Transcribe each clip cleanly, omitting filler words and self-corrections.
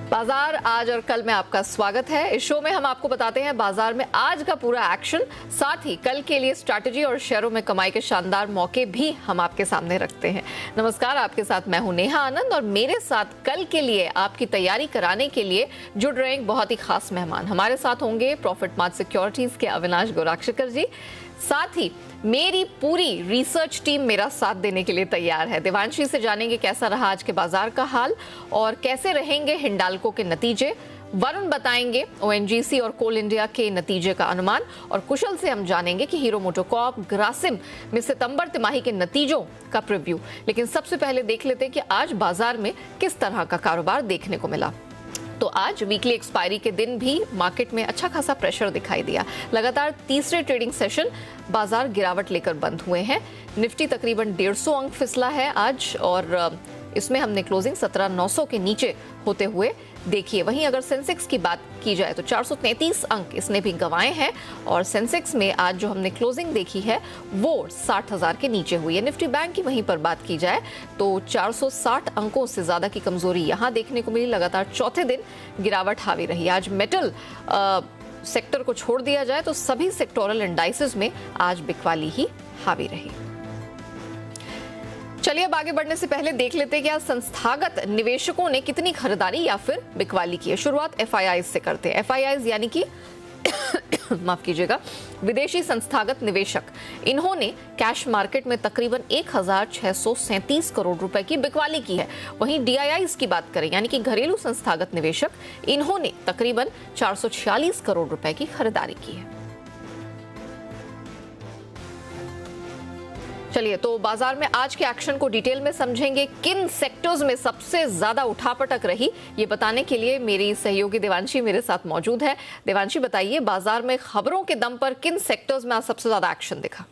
बाजार आज और कल में आपका स्वागत है। इस शो में हम आपको बताते हैं बाजार में आज का पूरा एक्शन, साथ ही कल के लिए स्ट्रैटेजी और शेयरों में कमाई के शानदार मौके भी हम आपके सामने रखते हैं। नमस्कार, आपके साथ मैं हूं नेहा आनंद और मेरे साथ कल के लिए आपकी तैयारी कराने के लिए जुड़ रहे एक बहुत ही खास मेहमान। हमारे साथ होंगे प्रॉफिट मार्ट सिक्योरिटीज के अविनाश गोराक्षकर जी, साथ ही मेरी पूरी रिसर्च टीम मेरा साथ देने के लिए तैयार है। देवांशी से जानेंगे कैसा रहा आज के बाजार का हाल और कैसे रहेंगे हिंडाल्को के नतीजे। वरुण बताएंगे ओएनजीसी और कोल इंडिया के नतीजे का अनुमान और कुशल से हम जानेंगे कि हीरो मोटोकॉर्प ग्रासिम में सितंबर तिमाही के नतीजों का प्रीव्यू। लेकिन सबसे पहले देख लेते हैं कि आज बाजार में किस तरह का कारोबार देखने को मिला। तो आज वीकली एक्सपायरी के दिन भी मार्केट में अच्छा खासा प्रेशर दिखाई दिया। लगातार तीसरे ट्रेडिंग सेशन बाजार गिरावट लेकर बंद हुए हैं। निफ्टी तकरीबन 150 अंक फिसला है आज और इसमें हमने क्लोजिंग 17,900 के नीचे होते हुए देखिए। वहीं अगर सेंसेक्स की बात की जाए तो 433 अंक इसने भी गंवाए हैं और सेंसेक्स में आज जो हमने क्लोजिंग देखी है वो 60,000 के नीचे हुई है। निफ्टी बैंक की वहीं पर बात की जाए तो 460 अंकों से ज्यादा की कमजोरी यहां देखने को मिली। लगातार चौथे दिन गिरावट हावी रही। आज मेटल सेक्टर को छोड़ दिया जाए तो सभी सेक्टोरल इंडाइसेस में आज बिकवाली ही हावी रही। चलिए अब आगे बढ़ने से पहले देख लेते हैं कि आज संस्थागत निवेशकों ने कितनी खरीदारी या फिर बिकवाली की है। शुरुआत एफआईआई से करते हैं। एफआईआई यानी कि माफ कीजिएगा, विदेशी संस्थागत निवेशक, इन्होंने कैश मार्केट में तकरीबन 1,637 करोड़ रुपए की बिकवाली की है। वहीं डीआईआईज की बात करें यानी कि घरेलू संस्थागत निवेशक, इन्होंने तकरीबन 446 करोड़ रुपए की खरीदारी की है। चलिए तो बाजार में आज के एक्शन को डिटेल में समझेंगे। किन सेक्टर्स में सबसे ज्यादा उठापटक रही ये बताने के लिए मेरी सहयोगी देवांशी मेरे साथ मौजूद है। देवांशी बताइए, बाजार में खबरों के दम पर किन सेक्टर्स में आज सबसे ज्यादा एक्शन दिखा?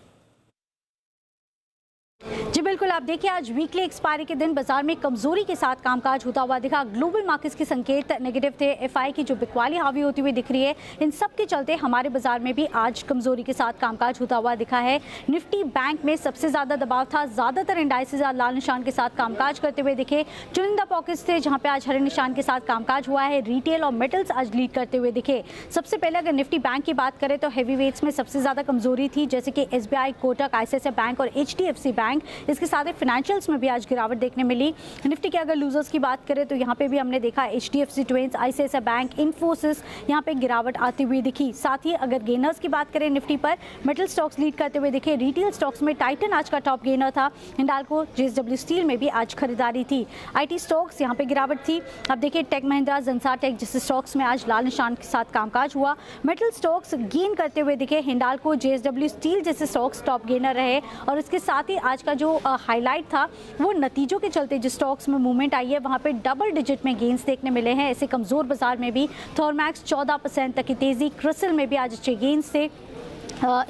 जी बिल्कुल, आप देखिए आज वीकली एक्सपायरी के दिन बाजार में कमजोरी के साथ कामकाज होता हुआ दिखा। ग्लोबल मार्केट्स के संकेत नेगेटिव थे। एफआई की जो बिकवाली हावी होती हुई दिख रही है, इन सब के चलते हमारे बाजार में भी आज कमजोरी के साथ कामकाज होता हुआ दिखा है। निफ्टी बैंक में सबसे ज्यादा दबाव था। ज्यादातर इंडाइसेस आज लाल निशान के साथ कामकाज करते हुए दिखे। चुनिंदा पॉकेट्स थे जहां पे आज हरे निशान के साथ कामकाज हुआ है। रिटेल और मेटल्स आज लीड करते हुए दिखे। सबसे पहले अगर निफ्टी बैंक की बात करें तो हैवी वेट्स में सबसे ज्यादा कमजोरी थी, जैसे कि एसबीआई, कोटक, आईसीआईसीआई बैंक और एचडीएफसी बैंक। इसके साथ ही फाइनेंशियल्स में भी आज गिरावट देखने मिली। निफ्टी के अगर लूजर्स की बात करें तो यहाँ पे भी हमने देखा HDFC twins, ICICI bank, Infosys, यहाँ पे गिरावट आती हुई दिखी। साथ ही अगर गेनर्स की बात करें निफ्टी पर, मेटल स्टॉक्स लीड करते हुए दिखे। रिटेल स्टॉक्स में टाइटन आज का टॉप गेनर था। हिंडाल्को, जेएसडब्ल्यू स्टील में भी आज खरीदारी थी। आईटी स्टॉक्स यहाँ पे गिरावट थी। अब देखिए टेक महिंद्रा, जेंसार टेक जैसे स्टॉक्स में आज लाल निशान के साथ कामकाज हुआ। मेटल स्टॉक्स गेन करते हुए दिखे। हिंडाल्को, जेएसडब्ल्यू स्टील जैसे स्टॉक्स टॉप गेनर रहे और इसके साथ ही आज का जो हाईलाइट था वो नतीजों के चलते जिस स्टॉक्स में मूवमेंट आई है वहां पे डबल डिजिट में गेन्स देखने मिले हैं। ऐसे कमजोर बाजार में भी थर्मैक्स 14% तक की तेजी, क्रिसिल में भी आज अच्छे गेन्स थे।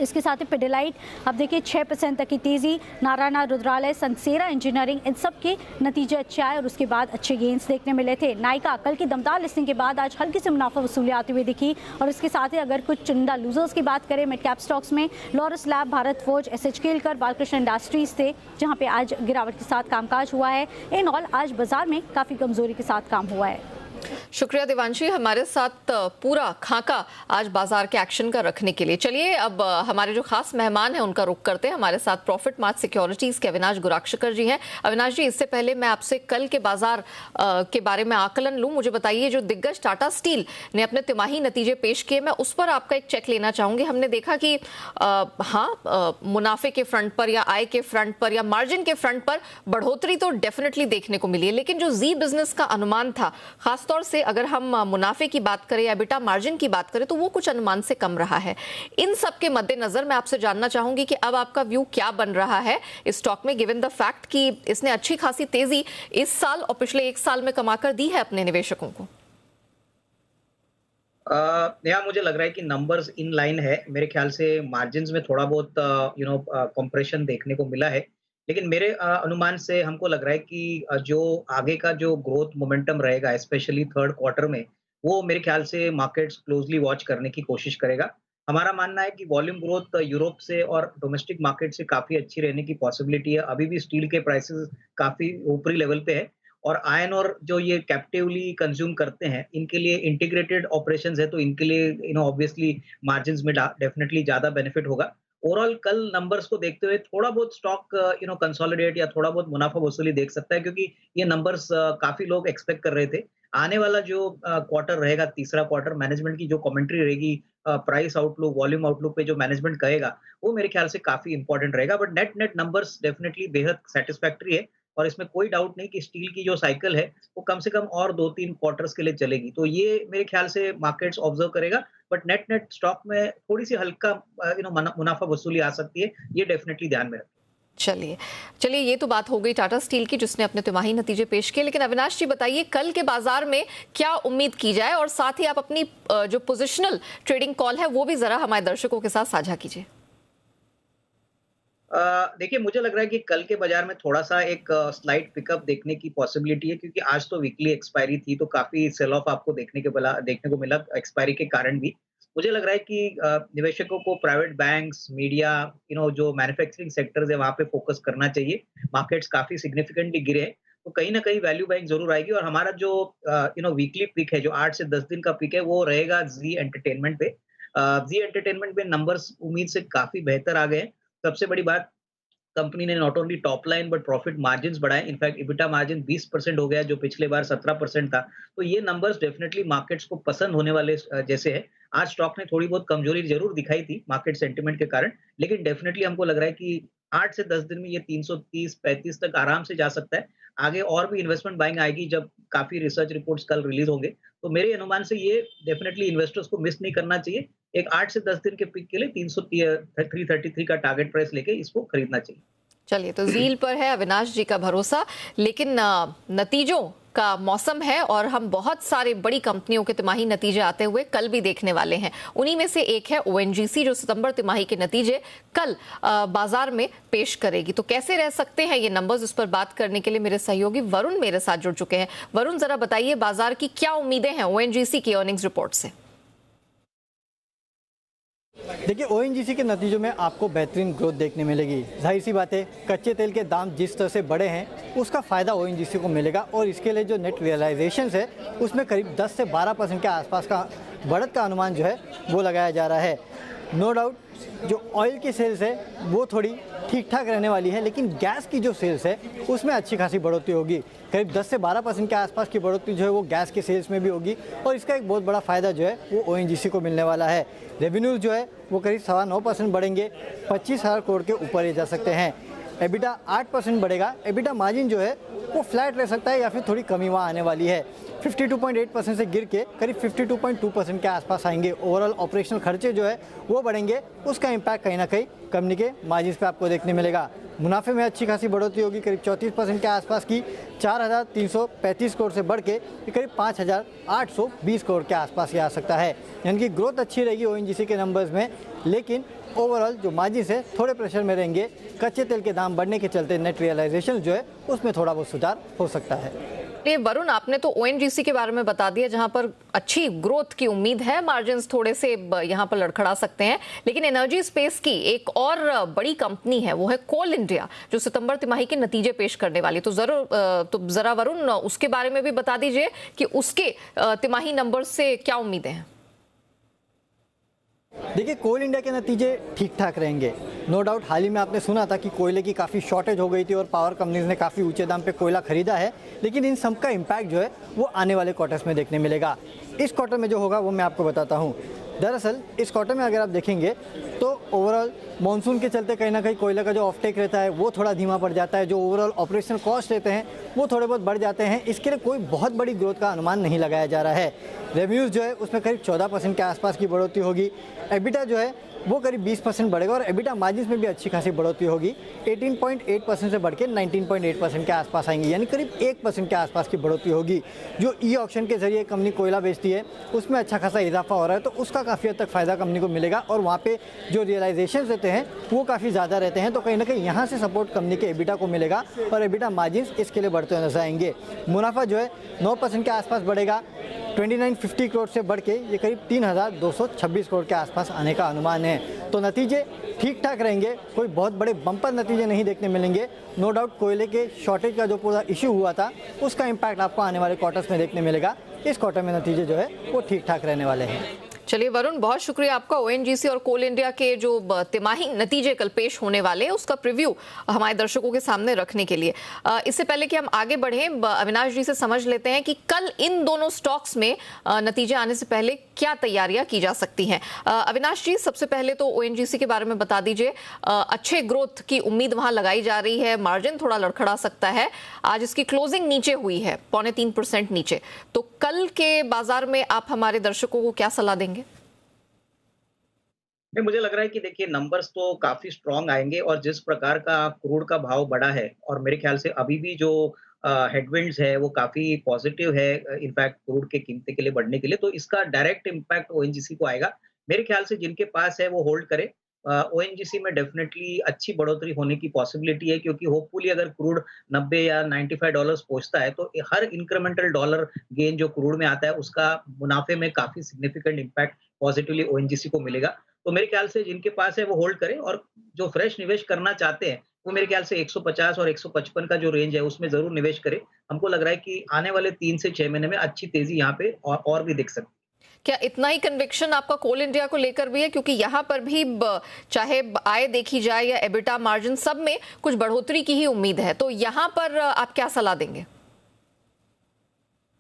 इसके साथ ही पिडिलाइट अब देखिए 6% तक की तेजी, नारायणा रुद्रालय, संसेरा इंजीनियरिंग, इन सब के नतीजे अच्छे आए और उसके बाद अच्छे गेन्स देखने मिले थे। नाइका कल की दमदार लिस्टिंग के बाद आज हल्की से मुनाफा वसूली आती हुई दिखी और इसके साथ ही अगर कुछ चुनिंदा लूजर्स की बात करें मिड कैप स्टॉक्स में लॉरस लैब, भारत फोर्ज, एसएचकेलकर, बालकृष्ण इंडस्ट्रीज थे जहां पे आज गिरावट के साथ कामकाज हुआ है। इन ऑल आज बाजार में काफी कमजोरी के साथ काम हुआ है। शुक्रिया देवांशी, हमारे साथ पूरा खाका आज बाजार के एक्शन का रखने के लिए। चलिए अब हमारे जो खास मेहमान हैं उनका रुख करते हैं। हमारे साथ प्रॉफिट मार्ट सिक्योरिटीज के अविनाश गोराक्षकर जी हैं। अविनाश जी, इससे पहले मैं आपसे कल के बाजार के बारे में आकलन लूं। मुझे बताइए, जो दिग्गज टाटा स्टील ने अपने तिमाही नतीजे पेश किए, मैं उस पर आपका एक चेक लेना चाहूंगी। हमने देखा कि मुनाफे के फ्रंट पर या आय के फ्रंट पर या मार्जिन के फ्रंट पर बढ़ोतरी तो डेफिनेटली देखने को मिली है, लेकिन जो जी बिजनेस का अनुमान था, खासतौर से अगर हम मुनाफे की बात करें या एबिटा मार्जिन की बात करें, तो वो कुछ अनुमान से कम रहा है। इन सब के मद्देनजर मैं आपसे जानना चाहूंगी कि अब आपका व्यू क्या बन रहा है इस स्टॉक में, गिवन द फैक्ट कि इसने अच्छी खासी तेजी इस साल और पिछले एक साल में कमाकर दी है अपने निवेशकों को। यहाँ मुझे लग रहा है कि नंबर्स इन लाइन है। मेरे ख्याल से मार्जिन्स में थोड़ा बहुत कंप्रेशन देखने को मिला है, लेकिन मेरे अनुमान से हमको लग रहा है कि जो आगे का जो ग्रोथ मोमेंटम रहेगा स्पेशली थर्ड क्वार्टर में, वो मेरे ख्याल से मार्केट्स क्लोजली वॉच करने की कोशिश करेगा। हमारा मानना है कि वॉल्यूम ग्रोथ यूरोप से और डोमेस्टिक मार्केट से काफी अच्छी रहने की पॉसिबिलिटी है। अभी भी स्टील के प्राइसेस काफी ऊपरी लेवल पे है और आयरन और जो ये कैप्टिवली कंज्यूम करते हैं, इनके लिए इंटीग्रेटेड ऑपरेशंस है, तो इनके लिए ऑब्वियसली मार्जिन्स में डेफिनिटली ज़्यादा बेनिफिट होगा। ओवरऑल कल नंबर्स को देखते हुए थोड़ा बहुत स्टॉक कंसोलिडेट या थोड़ा बहुत मुनाफा वसूली देख सकता है, क्योंकि ये नंबर्स काफ़ी लोग एक्सपेक्ट कर रहे थे। आने वाला जो क्वार्टर रहेगा, तीसरा क्वार्टर, मैनेजमेंट की जो कमेंट्री रहेगी, प्राइस आउटलुक, वॉल्यूम आउटलुक पे जो मैनेजमेंट कहेगा, वो मेरे ख्याल से काफ़ी इंपॉर्टेंट रहेगा। बट नेट नंबर्स डेफिनिटली बेहद सैटिस्फैक्टरी है और इसमें कोई डाउट नहीं कि स्टील की जो साइकिल है, वो कम से कम और 2-3 क्वार्टर्स के लिए चलेगी। तो ये मेरे ख्याल से मार्केट्स ऑब्जर्व करेगा, बट नेट स्टॉक में थोड़ी-सी हल्का मुनाफा वसूली आ सकती है, ये डेफिनिटली ध्यान में रखें। चलिए ये तो बात हो गई टाटा स्टील की, जिसने अपने तिमाही नतीजे पेश किए। लेकिन अविनाश जी बताइए, कल के बाजार में क्या उम्मीद की जाए, और साथ ही आप अपनी जो पोजिशनल ट्रेडिंग कॉल है वो भी जरा हमारे दर्शकों के साथ साझा कीजिए। देखिए, मुझे लग रहा है कि कल के बाजार में थोड़ा-सा एक स्लाइट पिकअप देखने की पॉसिबिलिटी है, क्योंकि आज तो वीकली एक्सपायरी थी, तो काफ़ी सेल ऑफ आपको देखने को मिला एक्सपायरी के कारण भी। मुझे लग रहा है कि निवेशकों को प्राइवेट बैंक्स, मीडिया, जो मैन्युफैक्चरिंग सेक्टर्स है, वहाँ पे फोकस करना चाहिए। मार्केट्स काफ़ी सिग्निफिकेंटली गिरे हैं, तो कहीं न कहीं वैल्यू बाइंग ज़रूर आएगी। और हमारा जो वीकली पिक है, जो 8 से 10 दिन का पिक है, वो रहेगा ज़ी एंटरटेनमेंट पे। ज़ी एंटरटेनमेंट में नंबर्स उम्मीद से काफ़ी बेहतर आ गए हैं। सबसे बड़ी बात, कंपनी ने not only top line but profit margins बढ़ाए। इनफैक्ट एबिटा मार्जिन 20% हो गया, जो पिछले बार 17% था। तो ये नंबर्स डेफिनेटली मार्केट्स को पसंद होने वाले जैसे है। आज स्टॉक ने थोड़ी बहुत कमजोरी जरूर दिखाई थी मार्केट सेंटिमेंट के कारण, लेकिन डेफिनेटली हमको लग रहा है कि 8 से 10 दिन में ये 330-35 तक आराम से जा सकता है। आगे और भी इन्वेस्टमेंट बाइंग आएगी जब काफी रिसर्च रिपोर्ट्स कल रिलीज होंगे। तो मेरे अनुमान से ये डेफिनेटली इन्वेस्टर्स को मिस नहीं करना चाहिए। एक 8 से 10 दिन के पिक के लिए 333 का टारगेट प्राइस लेके इसको खरीदना चाहिए। चलिए, तो ज़ील पर है अविनाश जी का भरोसा, लेकिन नतीजों का मौसम है और हम बहुत सारे बड़ी कंपनियों के तिमाही नतीजे आते हुए कल भी देखने वाले हैं। उन्हीं में से एक है ओएनजीसी, जो सितंबर तिमाही के नतीजे कल बाजार में पेश करेगी। तो कैसे रह सकते हैं ये नंबर्स, इस पर बात करने के लिए मेरे सहयोगी वरुण मेरे साथ जुड़ चुके हैं। वरुण, जरा बताइए बाजार की क्या उम्मीदें हैं ओएनजीसी की अर्निंग्स रिपोर्ट से? देखिए, ओएनजीसी के नतीजों में आपको बेहतरीन ग्रोथ देखने मिलेगी। जाहिर सी बात है, कच्चे तेल के दाम जिस तरह से बढ़े हैं उसका फ़ायदा ओएनजीसी को मिलेगा, और इसके लिए जो नेट रियलाइजेशंस है उसमें करीब 10 से 12% के आसपास का बढ़त का अनुमान जो है वो लगाया जा रहा है। नो डाउट जो ऑयल की सेल्स है वो थोड़ी ठीक ठाक रहने वाली है, लेकिन गैस की जो सेल्स है उसमें अच्छी खासी बढ़ोतरी होगी। करीब 10 से 12% के आसपास की बढ़ोतरी जो है वो गैस के सेल्स में भी होगी, और इसका एक बहुत बड़ा फ़ायदा जो है वो ओएनजीसी को मिलने वाला है। रेवेन्यूज़ जो है वो करीब 9.25% बढ़ेंगे, 25,000 करोड़ के ऊपर ले जा सकते हैं। एबिटा 8% बढ़ेगा। एबिटा मार्जिन जो है वो फ्लैट रह सकता है या फिर थोड़ी कमी वहाँ आने वाली है। 52.8% से गिर के करीब 52.2% के आसपास आएंगे। ओवरऑल ऑपरेशनल खर्चे जो है वो बढ़ेंगे, उसका इम्पैक्ट कहीं ना कहीं कंपनी के मार्जिन्स पे आपको देखने मिलेगा। मुनाफे में अच्छी खासी बढ़ोतरी होगी, करीब 34% के आसपास की 4,335 करोड़ से बढ़ के करीब 5,820 करोड़ के आसपास ये आ सकता है। यानी कि ग्रोथ अच्छी रहेगी ओएनजीसी के नंबर्स में, लेकिन ओवरऑल जो मार्जिन्स है थोड़े प्रेशर में रहेंगे। कच्चे तेल के दाम बढ़ने के चलते नेट रियलाइजेशन जो है उसमें थोड़ा बहुत सुधार हो सकता है। वरुण, आपने तो ओएनजीसी के बारे में बता दिया, जहां पर अच्छी ग्रोथ की उम्मीद है, मार्जिन्स थोड़े से यहां पर लड़खड़ा सकते हैं। लेकिन एनर्जी स्पेस की एक और बड़ी कंपनी है, वो है कोल इंडिया, जो सितंबर तिमाही के नतीजे पेश करने वाली। तो जरा वरुण उसके बारे में भी बता दीजिए कि उसके तिमाही नंबर से क्या उम्मीदें हैं। देखिए, कोल इंडिया के नतीजे ठीक ठाक रहेंगे। नो डाउट हाल ही में आपने सुना था कि कोयले की काफ़ी शॉर्टेज हो गई थी और पावर कंपनीज ने काफ़ी ऊंचे दाम पे कोयला खरीदा है, लेकिन इन सब का इम्पैक्ट जो है वो आने वाले क्वार्टर्स में देखने मिलेगा। इस क्वार्टर में जो होगा वो मैं आपको बताता हूँ। दरअसल इस क्वार्टर में अगर आप देखेंगे तो ओवरऑल मॉनसून के चलते कहीं ना कहीं कोयले का जो ऑफटेक रहता है वो थोड़ा धीमा पड़ जाता है। जो ओवरऑल ऑपरेशनल कॉस्ट रहते हैं वो थोड़े बहुत बढ़ जाते हैं। इसके लिए कोई बहुत बड़ी ग्रोथ का अनुमान नहीं लगाया जा रहा है। रेवेन्यूज़ जो है उसमें करीब 14% के आसपास की बढ़ोतरी होगी। एबिटा जो है वो करीब 20% बढ़ेगा, और एबिटा मार्जिन्स में भी अच्छी खासी बढ़ोतरी होगी। 18.8% से बढ़ के 19.8% के आसपास आएंगी, यानी करीब 1% के आसपास की बढ़ोतरी होगी। जो ई ऑक्शन के जरिए कंपनी कोयला बेचती है उसमें अच्छा खासा इजाफा हो रहा है, तो उसका काफ़ी हद तक फ़ायदा कंपनी को मिलेगा, और वहाँ पे जो रियलाइजेशन रहते हैं वो काफ़ी ज़्यादा रहते हैं। तो कहीं ना कहीं यहाँ से सपोर्ट कंपनी के एबिटा को मिलेगा, और एबिटा मार्जिन्स इसके लिए बढ़ते हुए नजर आएंगे। मुनाफा जो है 9% के आसपास बढ़ेगा। 2950 करोड़ से बढ़ के ये करीब 3226 करोड़ के आसपास आने का अनुमान है। तो नतीजे ठीक ठाक रहेंगे, कोई बहुत बड़े बम्पर नतीजे नहीं देखने मिलेंगे। नो डाउट कोयले के शॉर्टेज का जो पूरा इशू हुआ था उसका इम्पैक्ट आपको आने वाले क्वार्टर्स में देखने मिलेगा। इस क्वार्टर में नतीजे जो है वो ठीक ठाक रहने वाले हैं। चलिए वरुण, बहुत शुक्रिया आपका। ओएनजीसी और कोल इंडिया के जो तिमाही नतीजे कल पेश होने वाले हैं उसका प्रीव्यू हमारे दर्शकों के सामने रखने के लिए। इससे पहले कि हम आगे बढ़ें, अविनाश जी से समझ लेते हैं कि कल इन दोनों स्टॉक्स में नतीजे आने से पहले क्या तैयारियां की जा सकती हैं। अविनाश जी, सबसे पहले तो ओएनजीसी के बारे में बता दीजिए। अच्छे ग्रोथ की उम्मीद वहां लगाई जा रही है, मार्जिन थोड़ा लड़खड़ा सकता है। आज इसकी क्लोजिंग नीचे हुई है, 0.25% नीचे। तो कल के बाजार में आप हमारे दर्शकों को क्या सलाह देंगे? नहीं, मुझे लग रहा है कि देखिए नंबर्स तो काफी स्ट्रांग आएंगे और जिस प्रकार का क्रूड का भाव बढ़ा है और मेरे ख्याल से अभी भी जो हेडविंड्स है वो काफी पॉजिटिव है इनफैक्ट क्रूड के कीमते के लिए बढ़ने के लिए, तो इसका डायरेक्ट इम्पैक्ट ओएनजीसी को आएगा। मेरे ख्याल से जिनके पास है वो होल्ड करे। ओएनजीसी में डेफिनेटली अच्छी बढ़ोतरी होने की पॉसिबिलिटी है क्योंकि होपफुली अगर क्रूड 90 या $95 पहुंचता है तो हर इंक्रीमेंटल डॉलर गेन जो क्रूड में आता है उसका मुनाफे में काफी सिग्निफिकेंट इम्पैक्ट पॉजिटिवली ओएनजीसी को मिलेगा। तो मेरे ख्याल से जिनके पास है वो होल्ड करें और जो फ्रेश निवेश करना चाहते हैं वो मेरे ख्याल से 150 और 155 का जो रेंज है उसमें जरूर निवेश करें। हमको लग रहा है कि आने वाले 3 से 6 महीने में अच्छी तेजी यहाँ पे और भी दिख सकती है। क्या इतना ही कन्विक्शन आपका कोल इंडिया को लेकर भी है? क्योंकि यहाँ पर भी चाहे आय देखी जाए या एबिटा मार्जिन, सब में कुछ बढ़ोतरी की ही उम्मीद है। तो यहाँ पर आप क्या सलाह देंगे?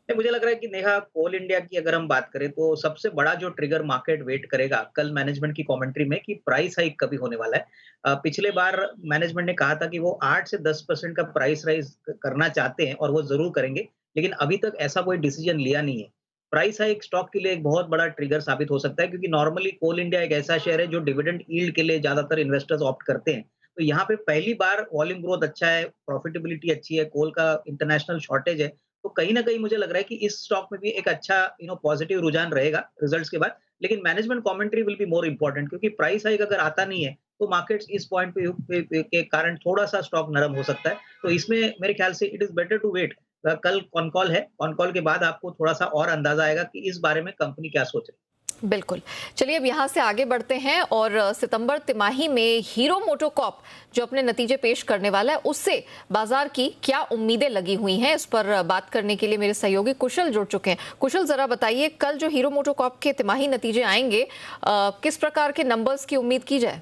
मुझे लग रहा है कि नेहा, कोल इंडिया की अगर हम बात करें तो सबसे बड़ा जो ट्रिगर मार्केट वेट करेगा कल मैनेजमेंट की कमेंट्री में कि प्राइस हाइक कभी होने वाला है। पिछले बार मैनेजमेंट ने कहा था कि वो 8 से 10% का प्राइस राइज करना चाहते हैं और वो जरूर करेंगे, लेकिन अभी तक ऐसा कोई डिसीजन लिया नहीं है। प्राइस हाइक स्टॉक के लिए एक बहुत बड़ा ट्रिगर साबित हो सकता है क्योंकि नॉर्मली कोल इंडिया एक ऐसा शेयर है जो डिविडेंड यील्ड के लिए ज्यादातर इन्वेस्टर्स ऑप्ट करते हैं। तो यहाँ पे पहली बार वॉल्यूम ग्रोथ अच्छा है, प्रॉफिटेबिलिटी अच्छी है, कोल का इंटरनेशनल शॉर्टेज है, तो कहीं ना कहीं मुझे लग रहा है कि इस स्टॉक में भी एक अच्छा पॉजिटिव रुझान रहेगा रिजल्ट्स के बाद। लेकिन management commentary will be more important क्योंकि प्राइस हाइक अगर आता नहीं है तो मार्केट्स इस पॉइंट पे के कारण थोड़ा सा स्टॉक नरम हो सकता है। तो इसमें मेरे ख्याल से it is better to wait. कल कॉन कॉल है, कॉन कॉल के बाद आपको थोड़ा सा और अंदाजा आएगा कि इस बारे में कंपनी क्या सोच रही है। बिल्कुल। चलिए अब यहाँ से आगे बढ़ते हैं और सितंबर तिमाही में हीरो मोटोकॉर्प जो अपने नतीजे पेश करने वाला है उससे बाजार की क्या उम्मीदें लगी हुई हैं, इस पर बात करने के लिए मेरे सहयोगी कुशल जुड़ चुके हैं। कुशल, जरा बताइए कल जो हीरो मोटोकॉर्प के तिमाही नतीजे आएंगे, किस प्रकार के नंबर्स की उम्मीद की जाए?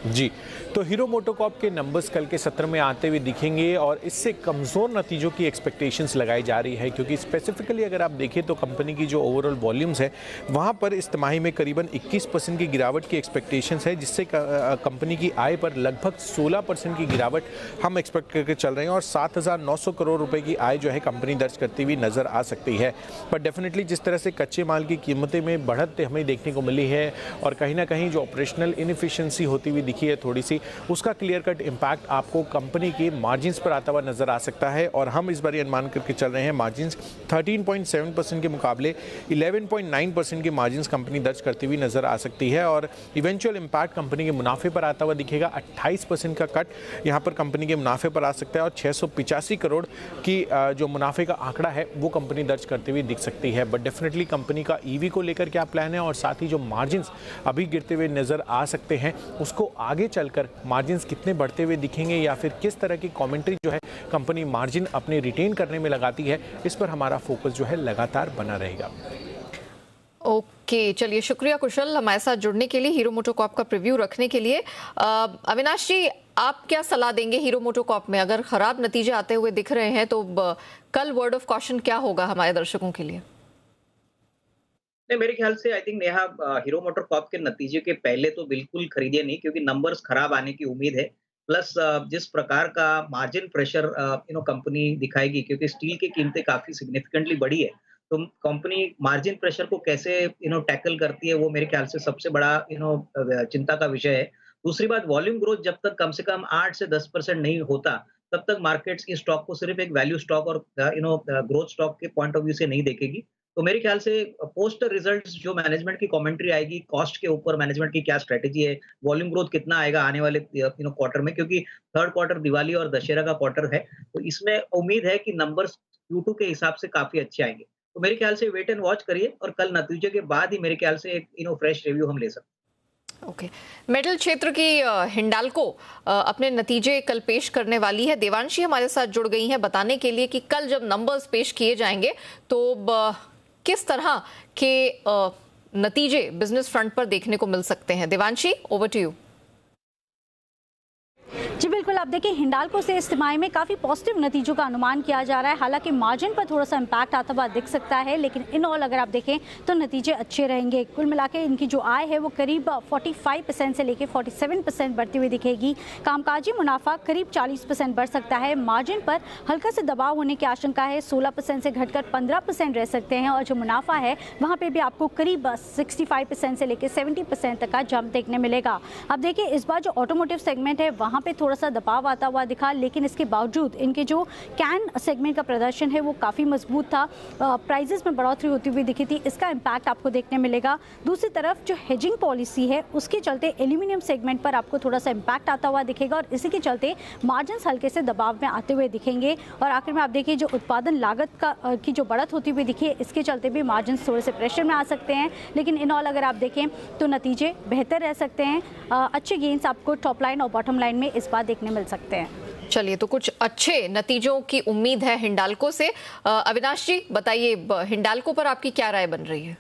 जी, तो हीरो मोटोकॉर्प के नंबर्स कल के सत्र में आते हुए दिखेंगे और इससे कमज़ोर नतीजों की एक्सपेक्टेशंस लगाई जा रही है क्योंकि स्पेसिफिकली अगर आप देखें तो कंपनी की जो ओवरऑल वॉल्यूम्स है वहाँ पर इस तिमाही में करीबन 21% की गिरावट की एक्सपेक्टेशंस है, जिससे कंपनी की आय पर लगभग 16% की गिरावट हम एक्सपेक्ट करके चल रहे हैं और 7,900 करोड़ रुपये की आय जो है कंपनी दर्ज करती हुई नज़र आ सकती है। पर डेफिनेटली जिस तरह से कच्चे माल की कीमतें में बढ़त हमें देखने को मिली है और कहीं ना कहीं जो ऑपरेशनल इनएफिशिएंसी होती हुई दिखी है थोड़ी सी, उसका क्लियर कट इम्पैक्ट आपको कंपनी के मार्जिन्स पर आता हुआ नजर आ सकता है। और हम इस बार अनुमान करके चल रहे हैं मार्जिन्स 13.7% के मुकाबले 11.9% के मार्जिन्स कंपनी दर्ज करती हुई नजर आ सकती है और इवेंचुअल इम्पैक्ट कंपनी के मुनाफे पर आता हुआ दिखेगा। 28% का कट यहाँ पर कंपनी के मुनाफे पर आ सकता है और 685 करोड़ की जो मुनाफे का आंकड़ा है वो कंपनी दर्ज करती हुई दिख सकती है। बट डेफिनेटली कंपनी का ईवी को लेकर क्या प्लान है और साथ ही जो मार्जिन्स अभी गिरते हुए नजर आ सकते हैं उसको आगे चलकर मार्जिन्स कितने बढ़ते हुए दिखेंगे या फिर किस तरह की कमेंट्री जो है कंपनी मार्जिन अपने रिटेन करने में लगाती है, इस पर हमारा फोकस जो है लगातार बना रहेगा। ओके, चलिए शुक्रिया कुशल हमारे साथ जुड़ने के लिए, हीरो मोटोकॉर्प का प्रीव्यू रखने के लिए। अविनाश जी, आप क्या सलाह देंगे हीरो मोटोकॉर्प में? अगर खराब नतीजे आते हुए दिख रहे हैं तो कल वर्ड ऑफ कॉशन क्या होगा हमारे दर्शकों के लिए? नहीं, मेरे ख्याल से I think Neha, hero MotoCorp के नतीजे के पहले तो बिल्कुल खरीदिए नहीं क्योंकि नंबर्स खराब आने की उम्मीद है। प्लस जिस प्रकार का मार्जिन प्रेशर कंपनी दिखाएगी क्योंकि स्टील की कीमतें काफी सिग्निफिकेंटली बढ़ी है, तो कंपनी मार्जिन प्रेशर को कैसे टैकल करती है वो मेरे ख्याल से सबसे बड़ा चिंता का विषय है। दूसरी बात, वॉल्यूम ग्रोथ जब तक कम से कम 8 से 10% नहीं होता तब तक मार्केट्स इस स्टॉक को सिर्फ एक वैल्यू स्टॉक और ग्रोथ स्टॉक के पॉइंट ऑफ व्यू से नहीं देखेगी। तो मेरे ख्याल से पोस्ट रिजल्ट्स जो मैनेजमेंट की कमेंट्री आएगी, कॉस्ट के ऊपर मैनेजमेंट की क्या स्ट्रेटेजी है, वॉल्यूम ग्रोथ कितना आएगा आने वाले क्वार्टर में, क्योंकि थर्ड क्वार्टर दिवाली और दशहरा का क्वार्टर है, तो इसमें उम्मीद है कि नंबर्स Q2 के हिसाब से काफी अच्छे आएंगे। तो मेरे ख्याल से वेट एंड वॉच करिए और कल नतीजे के बाद ही मेरे ख्याल से एक फ्रेश रिव्यू हम ले सकते हैं। ओके, मेटल क्षेत्र की हिंडाल्को अपने नतीजे कल पेश करने वाली है। देवांशी हमारे साथ जुड़ गई हैं बताने के लिए कि कल जब नंबर्स पेश किए जाएंगे तो किस तरह के नतीजे बिजनेस फ्रंट पर देखने को मिल सकते हैं। Devanshi, over to you. जी बिल्कुल, आप देखिए हिंडाल्को से इस तिमाही में काफ़ी पॉजिटिव नतीजों का अनुमान किया जा रहा है। हालांकि मार्जिन पर थोड़ा सा इम्पैक्ट आता हुआ दिख सकता है, लेकिन इन ऑल अगर आप देखें तो नतीजे अच्छे रहेंगे। कुल मिला के इनकी जो आय है वो करीब 45% से लेकर 47% बढ़ती हुई दिखेगी। कामकाजी मुनाफा करीब 40% बढ़ सकता है। मार्जिन पर हल्का से दबाव होने की आशंका है, 16% से घटकर 15% रह सकते हैं। और जो मुनाफा है वहाँ पर भी आपको करीब 65% से लेकर 70% तक का जंप देखने मिलेगा। अब देखिए इस बार जो ऑटोमोटिव सेगमेंट है वहाँ पे थोड़ा सा दबाव आता हुआ दिखा, लेकिन इसके बावजूद इनके जो कैन सेगमेंट का प्रदर्शन है वो काफ़ी मजबूत था। प्राइजेस में बढ़ोतरी होती हुई दिखी थी, इसका इम्पैक्ट आपको देखने मिलेगा। दूसरी तरफ जो हेजिंग पॉलिसी है उसके चलते एल्यूमिनियम सेगमेंट पर आपको थोड़ा सा इम्पैक्ट आता हुआ दिखेगा और इसी के चलते मार्जिन हल्के से दबाव में आते हुए दिखेंगे। और आखिर में आप देखिए जो उत्पादन लागत की जो बढ़त होती हुई दिखी है इसके चलते भी मार्जिन थोड़े से प्रेशर में आ सकते हैं। लेकिन इन ऑल अगर आप देखें तो नतीजे बेहतर रह सकते हैं। अच्छे गेन्स आपको टॉप लाइन और बॉटम लाइन में इस बार देखने मिल सकते हैं। चलिए, तो कुछ अच्छे नतीजों की उम्मीद है हिंडाल्को से। अविनाश जी बताइए, हिंडाल्को पर आपकी क्या राय बन रही है?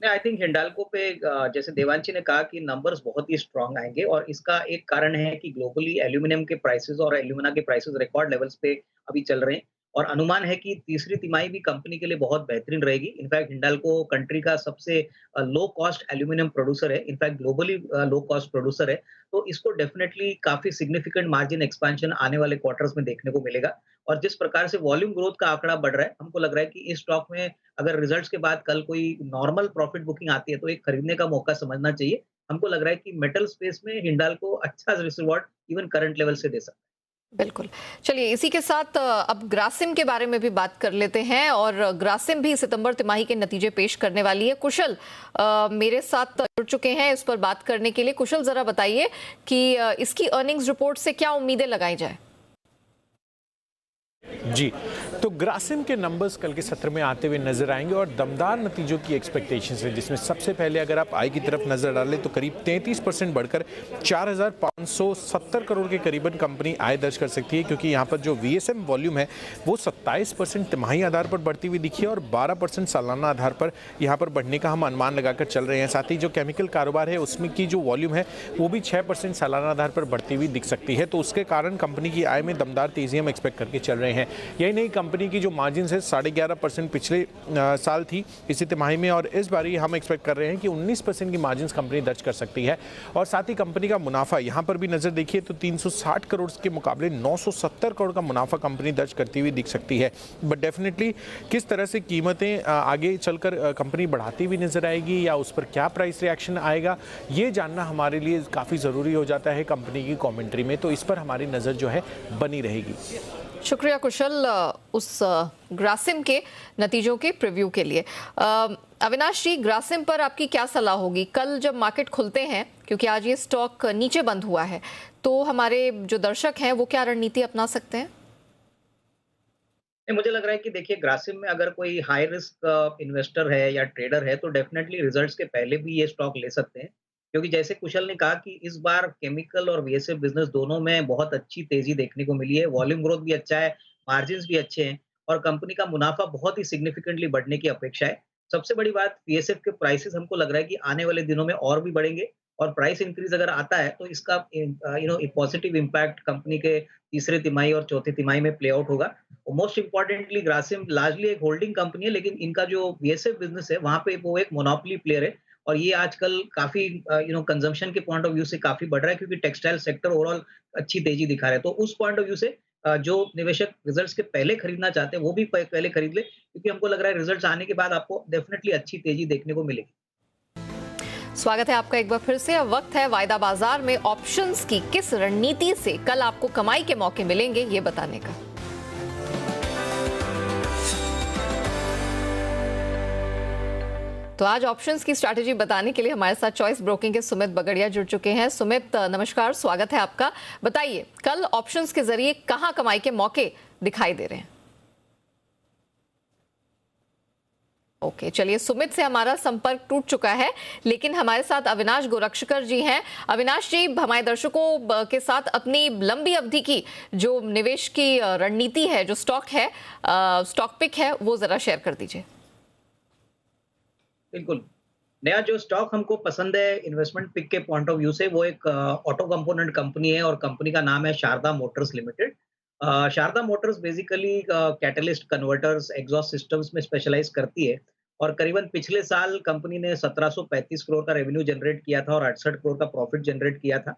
आई थिंक हिंडाल्को पे जैसे देवांशी ने कहा कि नंबर्स बहुत ही स्ट्रांग आएंगे और इसका एक कारण है कि ग्लोबली एल्यूमिनियम के प्राइसेस और एल्यूमिना के प्राइसेस रिकॉर्ड लेवल्स पे अभी चल रहे हैं और अनुमान है कि तीसरी तिमाही भी कंपनी के लिए बहुत बेहतरीन रहेगी। इनफैक्ट हिंडाल्को कंट्री का सबसे लो कॉस्ट एल्यूमिनियम प्रोड्यूसर है, in fact globally low cost producer है, तो इसको डेफिनेटली काफी सिग्निफिकेंट मार्जिन एक्सपेंशन आने वाले क्वार्टर्स में देखने को मिलेगा। और जिस प्रकार से वॉल्यूम ग्रोथ का आंकड़ा बढ़ रहा है, हमको लग रहा है कि इस स्टॉक में अगर रिजल्ट्स के बाद कल कोई नॉर्मल प्रॉफिट बुकिंग आती है तो एक खरीदने का मौका समझना चाहिए। हमको लग रहा है कि मेटल स्पेस में हिंडाल्को अच्छा रिवॉर्ड इवन करंट लेवल से दे सकता है। बिल्कुल। चलिए, इसी के साथ अब ग्रासिम के बारे में भी बात कर लेते हैं और ग्रासिम भी सितंबर तिमाही के नतीजे पेश करने वाली है। कुशल मेरे साथ जुड़ चुके हैं इस पर बात करने के लिए। कुशल, जरा बताइए कि इसकी अर्निंग्स रिपोर्ट से क्या उम्मीदें लगाई जाए? जी, तो ग्रासिम के नंबर्स कल के सत्र में आते हुए नजर आएंगे और दमदार नतीजों की एक्सपेक्टेशंस है, जिसमें सबसे पहले अगर आप आय की तरफ नजर डालें तो करीब 33% बढ़कर 4,570 करोड़ के करीबन कंपनी आय दर्ज कर सकती है, क्योंकि यहाँ पर जो VSM वॉल्यूम है वो 27% तिमाही आधार पर बढ़ती हुई दिखी है और 12% सालाना आधार पर यहाँ पर बढ़ने का हम अनुमान लगाकर चल रहे हैं। साथ ही जो केमिकल कारोबार है उसमें की जो वॉल्यूम है वो भी 6% सालाना आधार पर बढ़ती हुई दिख सकती है, तो उसके कारण कंपनी की आय में दमदार तेजी हम एक्सपेक्ट करके चल रहे हैं। यही नहीं, कंपनी की जो मार्जिन है 11.5% पिछले साल थी इसी तिमाही में और इस बारी हम एक्सपेक्ट कर रहे हैं कि 19% की मार्जिन कंपनी दर्ज कर सकती है। और साथ ही कंपनी का मुनाफा यहाँ पर भी नजर देखिए तो 360 करोड़ के मुकाबले 970 करोड़ का मुनाफा कंपनी दर्ज करती हुई दिख सकती है। बट डेफिनेटली किस तरह से कीमतें आगे चलकर कंपनी बढ़ाती हुई नजर आएगी या उस पर क्या प्राइस रिएक्शन आएगा, ये जानना हमारे लिए काफ़ी ज़रूरी हो जाता है कंपनी की कॉमेंट्री में, तो इस पर हमारी नज़र जो है बनी रहेगी। शुक्रिया कुशल उस ग्रासिम के नतीजों के प्रीव्यू के लिए। अविनाश जी, ग्रासिम पर आपकी क्या सलाह होगी कल जब मार्केट खुलते हैं, क्योंकि आज ये स्टॉक नीचे बंद हुआ है, तो हमारे जो दर्शक हैं वो क्या रणनीति अपना सकते हैं? मुझे लग रहा है कि देखिए ग्रासिम में अगर कोई हाई रिस्क इन्वेस्टर है या ट्रेडर है तो डेफिनेटली रिजल्ट्स के पहले भी ये स्टॉक ले सकते हैं, क्योंकि जैसे कुशल ने कहा कि इस बार केमिकल और VSF बिजनेस दोनों में बहुत अच्छी तेजी देखने को मिली है। वॉल्यूम ग्रोथ भी अच्छा है, मार्जिन्स भी अच्छे हैं और कंपनी का मुनाफा बहुत ही सिग्निफिकेंटली बढ़ने की अपेक्षा है। सबसे बड़ी बात, VSF के प्राइसेस हमको लग रहा है कि आने वाले दिनों में और भी बढ़ेंगे और प्राइस इंक्रीज अगर आता है तो इसका पॉजिटिव इम्पैक्ट कंपनी के तीसरे तिमाही और चौथे तिमाही में प्ले आउट होगा। मोस्ट इंपॉर्टेंटली ग्रासिम लार्जली एक होल्डिंग कंपनी है, लेकिन इनका जो VSF बिजनेस है वहां पे वो एक मोनोपोली प्लेयर है और ये आजकल काफी कंजम्पशन के पॉइंट ऑफ व्यू से काफी बढ़ रहा है, क्योंकि टेक्सटाइल सेक्टर ओवरऑल अच्छी तेजी दिखा रहा है। तो उस पॉइंट ऑफ व्यू से जो निवेशक रिजल्ट्स के पहले खरीदना चाहते हैं वो भी पहले खरीद ले, क्योंकि हमको लग रहा है रिजल्ट्स आने के बाद आपको डेफिनेटली अच्छी तेजी देखने को मिलेगी। स्वागत है आपका एक बार फिर से। अब वक्त है वायदा बाजार में ऑप्शंस की किस रणनीति से कल आपको कमाई के मौके मिलेंगे ये बताने का। तो आज ऑप्शंस की स्ट्रैटेजी बताने के लिए हमारे साथ चॉइस ब्रोकिंग के सुमित बगड़िया जुड़ चुके हैं। सुमित नमस्कार, स्वागत है आपका। बताइए कल ऑप्शंस के जरिए कहां कमाई के मौके दिखाई दे रहे हैं? ओके, चलिए सुमित से हमारा संपर्क टूट चुका है, लेकिन हमारे साथ अविनाश गोरक्षकर जी हैं। अविनाश जी, हमारे दर्शकों के साथ अपनी लंबी अवधि की जो निवेश की रणनीति है, जो स्टॉक है, स्टॉक पिक है, वो जरा शेयर कर दीजिए। बिल्कुल। नया जो स्टॉक हमको पसंद है इन्वेस्टमेंट पिक के पॉइंट ऑफ व्यू से, वो एक ऑटो कंपोनेंट कंपनी है और कंपनी का नाम है Sharda motors limited. Sharda motors basically catalyst converters exhaust systems में स्पेशलाइज करती है और करीबन पिछले साल कंपनी ने 1735 करोड़ का रेवेन्यू जनरेट किया था और 68 करोड़ का प्रॉफिट जनरेट किया था।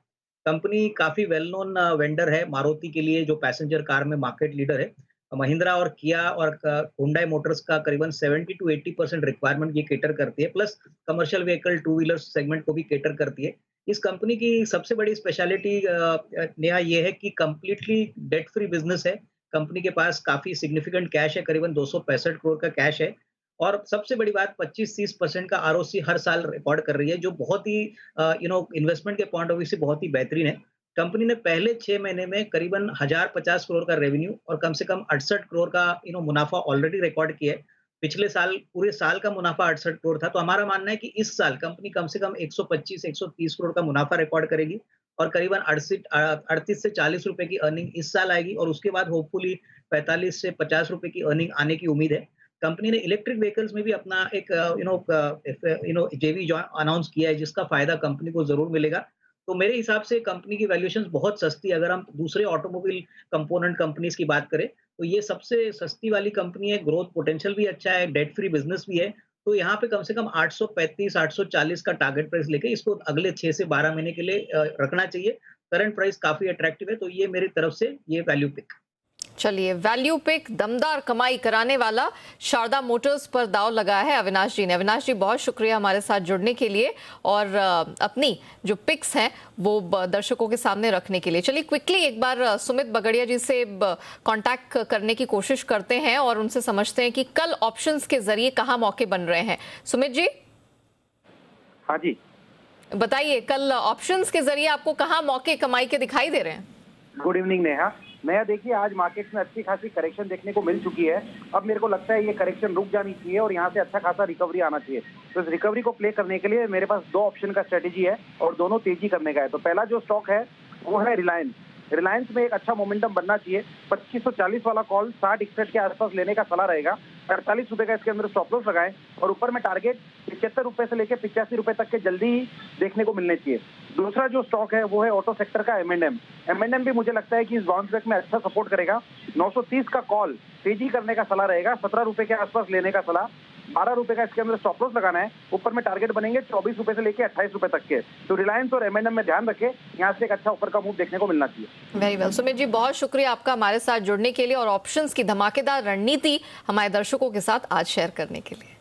कंपनी काफी वेल नोन वेंडर है मारुति के लिए, जो पैसेंजर कार में मार्केट लीडर है। महिंद्रा और किया और हुंडई मोटर्स का करीबन 70 to 80% रिक्वायरमेंट ये केटर करती है, plus commercial vehicle two wheeler segment को भी केटर करती है। इस कंपनी की सबसे बड़ी स्पेशलिटी नेहा ये है कि कंप्लीटली डेट फ्री बिजनेस है। कंपनी के पास काफी सिग्निफिकेंट कैश है, करीबन 265 करोड़ का कैश है और सबसे बड़ी बात 25-30% का आरओसी हर साल रिकॉर्ड कर रही है, जो बहुत ही इन्वेस्टमेंट के पॉइंट ऑफ व्यू से बहुत ही बेहतरीन है। कंपनी ने पहले 6 महीने में करीबन 1050 करोड़ का रेवेन्यू और कम से कम 68 करोड़ का मुनाफा ऑलरेडी रिकॉर्ड किया है। पिछले साल पूरे साल का मुनाफा 68 करोड़ था, तो हमारा मानना है कि इस साल कंपनी कम से कम 125-130 करोड़ का मुनाफा रिकॉर्ड करेगी और करीबन 38 से 40 रुपए की अर्निंग इस साल आएगी और उसके बाद होपफुली 45 से 50 रुपए की अर्निंग आने की उम्मीद है। कंपनी ने इलेक्ट्रिक व्हीकल्स में भी अपना एक जेवी अनाउंस किया है, जिसका फायदा कंपनी को जरूर मिलेगा। तो मेरे हिसाब से कंपनी की वैल्यूएशंस बहुत सस्ती है। अगर हम दूसरे ऑटोमोबाइल कंपोनेंट कंपनीज की बात करें तो ये सबसे सस्ती वाली कंपनी है, ग्रोथ पोटेंशियल भी अच्छा है, डेट फ्री बिजनेस भी है। तो यहाँ पे कम से कम 835-840 का टारगेट प्राइस लेके इसको अगले 6 से 12 महीने के लिए रखना चाहिए। करंट प्राइस काफी अट्रैक्टिव है, तो ये मेरी तरफ से ये वैल्यू पिक। चलिए, वैल्यू पिक दमदार कमाई कराने वाला शारदा मोटर्स पर दाव लगा है अविनाश जी ने। अविनाश जी, बहुत शुक्रिया हमारे साथ जुड़ने के लिए और अपनी जो पिक्स हैं वो दर्शकों के सामने रखने के लिए। चलिए क्विकली एक बार सुमित बगड़िया जी से कांटेक्ट करने की कोशिश करते हैं और उनसे समझते हैं कि कल ऑप्शंस के जरिए कहाँ मौके बन रहे हैं। सुमित जी। हाँ जी, बताइए, कल ऑप्शंस के जरिए आपको कहाँ मौके कमाई के दिखाई दे रहे हैं? Good evening Neha. नया देखिए, आज मार्केट में अच्छी खासी करेक्शन देखने को मिल चुकी है। अब मेरे को लगता है ये करेक्शन रुक जानी चाहिए और यहाँ से अच्छा खासा रिकवरी आना चाहिए। तो इस रिकवरी को प्ले करने के लिए मेरे पास 2 ऑप्शन का स्ट्रेटेजी है और दोनों तेजी करने का है। तो पहला जो स्टॉक है वो है रिलायंस। रिलायंस में एक अच्छा मोमेंटम बनना चाहिए। 2540 वाला कॉल 60-61 के आसपास लेने का सलाह रहेगा। 48 रुपए का इसके अंदर स्टॉप लॉस लगाएं और ऊपर में टारगेट 75 रुपए से लेकर 85 रुपए तक के जल्दी ही देखने को मिलने चाहिए। दूसरा जो स्टॉक है वो है ऑटो सेक्टर का M&M। M&M भी मुझे लगता है कि इस बाउंस बैक में अच्छा सपोर्ट करेगा। 930 का कॉल तेजी करने का सलाह रहेगा, 17 रुपए के आसपास लेने का सलाह, 12 रुपए का इसके अंदर स्टॉप लॉस लगाना है। ऊपर में टारगेट बनेंगे 24 रुपए से लेकर 28 रुपए तक के। तो रिलायंस और M&M में ध्यान रखें, यहाँ से एक अच्छा ऊपर का मूव देखने को मिलना चाहिए। वेरी वेल सुमित जी, बहुत शुक्रिया आपका हमारे साथ जुड़ने के लिए और ऑप्शंस की धमाकेदार रणनीति हमारे दर्शकों के साथ आज शेयर करने के लिए।